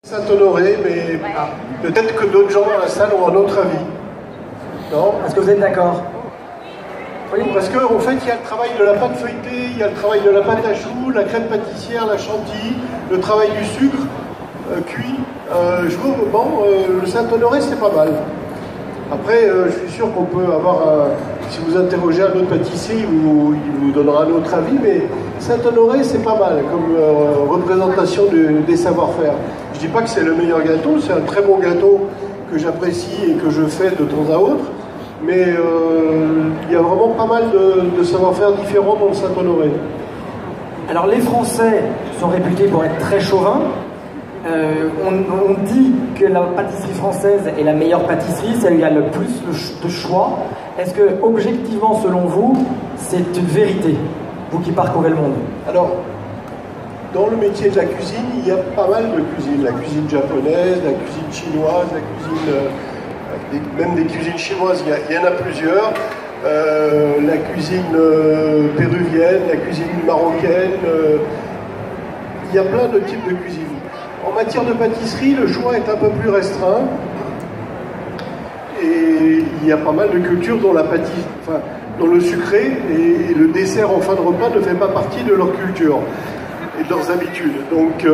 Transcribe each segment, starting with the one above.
Saint-Honoré, mais peut-être que d'autres gens dans la salle ont un autre avis. Non? Est-ce que vous êtes d'accord? Oui, parce qu'en fait, il y a le travail de la pâte feuilletée, il y a le travail de la pâte à choux, la crème pâtissière, la chantilly, le travail du sucre cuit. Je trouve, le Saint-Honoré, c'est pas mal. Après, je suis sûr qu'on peut avoir si vous interrogez un autre pâtissier, il vous donnera un autre avis, mais Saint-Honoré, c'est pas mal comme représentation des savoir-faire. Je dis pas que c'est le meilleur gâteau, c'est un très bon gâteau que j'apprécie et que je fais de temps à autre, mais il y a vraiment pas mal de savoir-faire différents dans le Saint-Honoré. Alors les Français sont réputés pour être très chauvins. On dit que la pâtisserie française est la meilleure pâtisserie, celle où il y a le plus de choix. Est-ce que, objectivement, selon vous, c'est une vérité, vous qui parcourez le monde? Alors, dans le métier de la cuisine, il y a pas mal de cuisine. La cuisine japonaise, la cuisine chinoise, la cuisine, même des cuisines chinoises, il y en a plusieurs. La cuisine péruvienne, la cuisine marocaine, il y a plein de types de cuisine. En matière de pâtisserie, le choix est un peu plus restreint. Et il y a pas mal de cultures dont dont le sucré et le dessert en fin de repas ne fait pas partie de leur culture et de leurs habitudes. Donc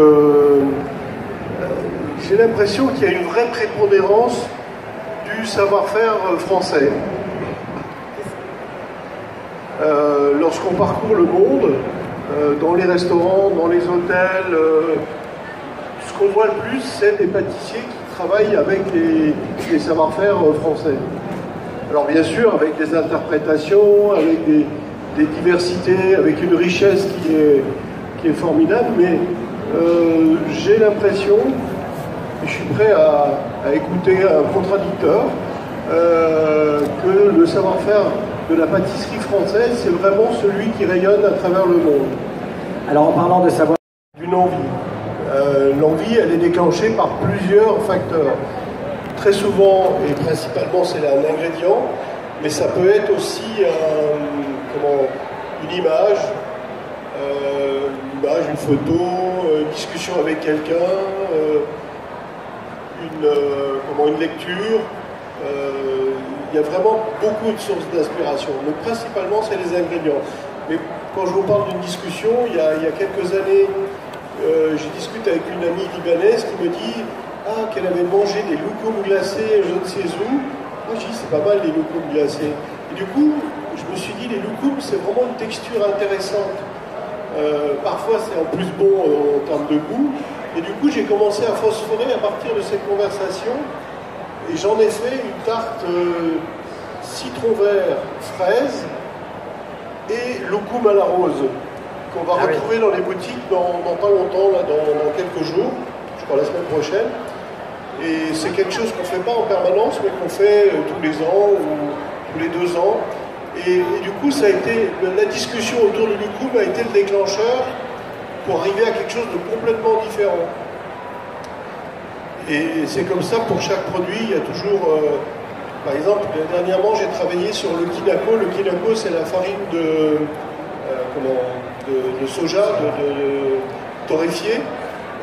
j'ai l'impression qu'il y a une vraie prépondérance du savoir-faire français. Lorsqu'on parcourt le monde, dans les restaurants, dans les hôtels, ce qu'on voit le plus, c'est des pâtissiers qui travaillent avec les savoir-faire français. Alors bien sûr, avec des interprétations, avec des diversités, avec une richesse qui est formidable, mais j'ai l'impression, et je suis prêt à écouter un contradicteur, que le savoir-faire de la pâtisserie française, c'est vraiment celui qui rayonne à travers le monde. Alors en parlant de savoir... D'une envie. L'envie, elle est déclenchée par plusieurs facteurs. Très souvent, et principalement, c'est un ingrédient, mais ça peut être aussi une image, une photo, une discussion avec quelqu'un, une lecture. Il y a vraiment beaucoup de sources d'inspiration, mais principalement, c'est les ingrédients. Mais quand je vous parle d'une discussion, il y a quelques années, je discute avec une amie libanaise qui me dit qu'elle avait mangé des loukoums glacés, je ne sais où. Moi, je dis, c'est pas mal les loukoums glacés. Et du coup, je me suis dit, les loukoums, c'est vraiment une texture intéressante. Parfois, c'est en plus bon en termes de goût. Et du coup, j'ai commencé à phosphorer à partir de cette conversation. Et j'en ai fait une tarte citron vert, fraise et loukoum à la rose, qu'on va retrouver dans les boutiques dans pas longtemps, là, dans quelques jours, je crois la semaine prochaine. Et c'est quelque chose qu'on ne fait pas en permanence, mais qu'on fait tous les ans ou tous les 2 ans. Et du coup, ça a été, la discussion autour du loukoum a été le déclencheur pour arriver à quelque chose de complètement différent. Et c'est comme ça pour chaque produit, il y a toujours... par exemple, dernièrement, j'ai travaillé sur le kinako. Le kinako, c'est la farine de soja, torréfié.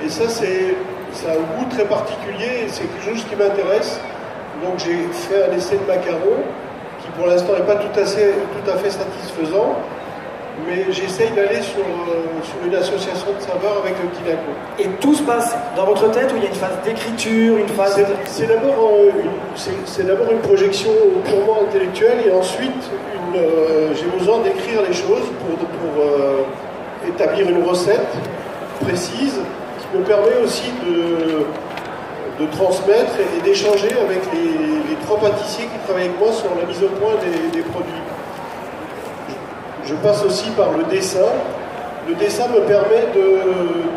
Et ça, a un goût très particulier, et c'est quelque chose qui m'intéresse. Donc j'ai fait un essai de macaron, qui pour l'instant n'est pas tout à fait satisfaisant, mais j'essaye d'aller sur une association de saveurs avec le kinako. Et tout se passe dans votre tête, où il y a une phase d'écriture, une phase... C'est d'abord une projection purement intellectuelle, et ensuite j'ai besoin d'écrire les choses pour établir une recette précise qui me permet aussi de transmettre et d'échanger avec les 3 pâtissiers qui travaillent avec moi sur la mise au point des produits. Je passe aussi par le dessin. Le dessin me permet de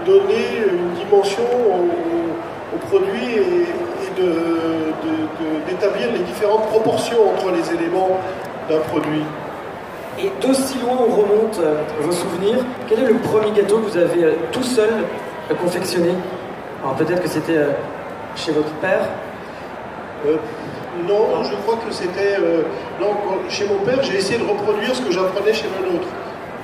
donner une dimension au produit et d'établir les différentes proportions entre les éléments d'un produit. Et d'aussi loin on remonte vos souvenirs, quel est le premier gâteau que vous avez tout seul confectionné? Alors peut-être que c'était chez votre père? Non, je crois que c'était... chez mon père, j'ai essayé de reproduire ce que j'apprenais chez mon autre.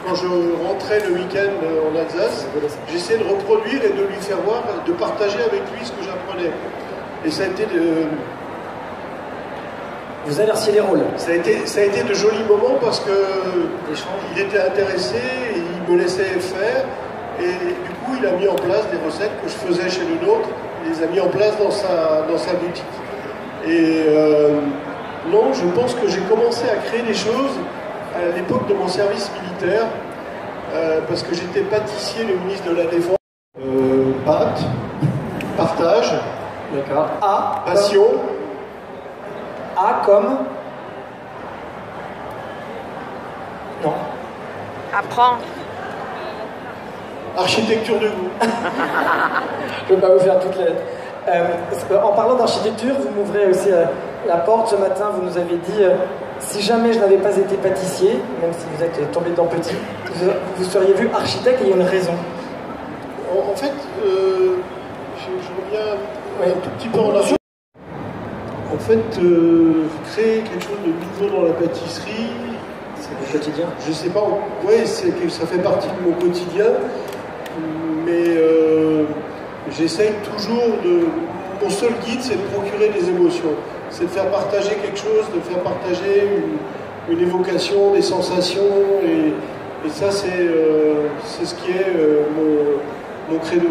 quand je rentrais le week-end en Alsace, j'essayais de reproduire et de lui faire voir, de partager avec lui ce que j'apprenais. Et ça a été Vous inversiez les rôles. Ça a été de jolis moments parce que il était intéressé, il me laissait faire, et du coup il a mis en place des recettes que je faisais chez le nôtre, il les a mis en place dans sa boutique. Et non, je pense que j'ai commencé à créer des choses à l'époque de mon service militaire, parce que j'étais pâtissier, le ministre de la Défense. Pâte, partage, d'accord. A, passion. A comme... Non. Apprends. Architecture de goût. Je ne vais pas vous faire toutes les lettres. En parlant d'architecture, vous m'ouvrez aussi la porte. Ce matin, vous nous avez dit, si jamais je n'avais pas été pâtissier, même si vous êtes tombé dedans petit, vous seriez vu architecte, et il y a une raison. En fait, je reviens un tout petit peu en arrière. En fait, créer quelque chose de nouveau dans la pâtisserie, c'est mon quotidien. Je sais pas, ouais, ça fait partie de mon quotidien, mais j'essaye toujours de... Mon seul guide, c'est de procurer des émotions. C'est de faire partager quelque chose, de faire partager une évocation, des sensations, et ça, c'est ce qui est mon credo.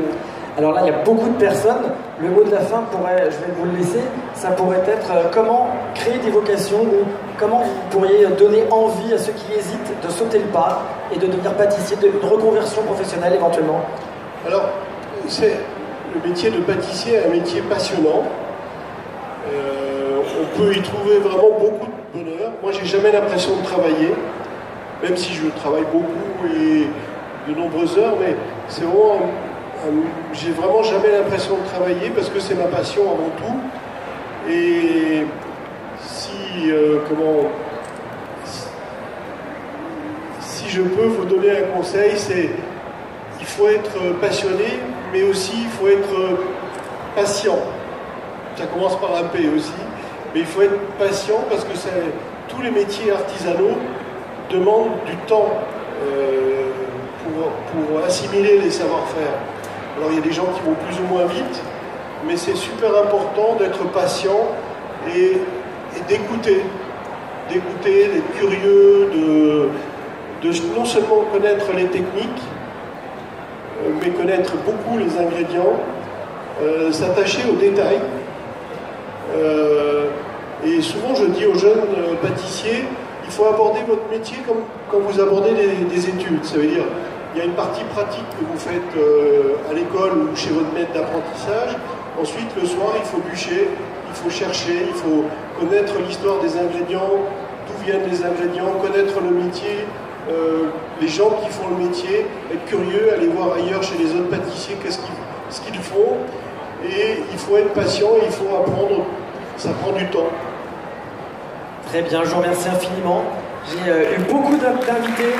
Alors là, il y a beaucoup de personnes. Le mot de la fin pourrait, je vais vous le laisser, ça pourrait être comment créer des vocations, ou comment vous pourriez donner envie à ceux qui hésitent de sauter le pas et de devenir pâtissier, de reconversion professionnelle éventuellement. Alors, le métier de pâtissier est un métier passionnant. On peut y trouver vraiment beaucoup de bonheur. Moi, j'ai jamais l'impression de travailler, même si je travaille beaucoup et de nombreuses heures, mais c'est vraiment... j'ai vraiment jamais l'impression de travailler parce que c'est ma passion avant tout. Et si je peux vous donner un conseil, c'est il faut être passionné, mais aussi il faut être patient. Ça commence par un P aussi, mais il faut être patient parce que tous les métiers artisanaux demandent du temps pour assimiler les savoir-faire. Alors il y a des gens qui vont plus ou moins vite, mais c'est super important d'être patient et d'écouter, d'être curieux, de non seulement connaître les techniques, mais connaître beaucoup les ingrédients, s'attacher aux détails. Et souvent je dis aux jeunes pâtissiers, il faut aborder votre métier comme quand vous abordez des études. Ça veut dire, il y a une partie pratique que vous faites à l'école ou chez votre maître d'apprentissage. Ensuite, le soir, il faut bûcher, il faut chercher, il faut connaître l'histoire des ingrédients, d'où viennent les ingrédients, connaître le métier, les gens qui font le métier, être curieux, aller voir ailleurs chez les autres pâtissiers ce qu'ils font. Et il faut être patient, il faut apprendre, ça prend du temps. Très bien, je vous remercie infiniment. J'ai eu beaucoup d'invités.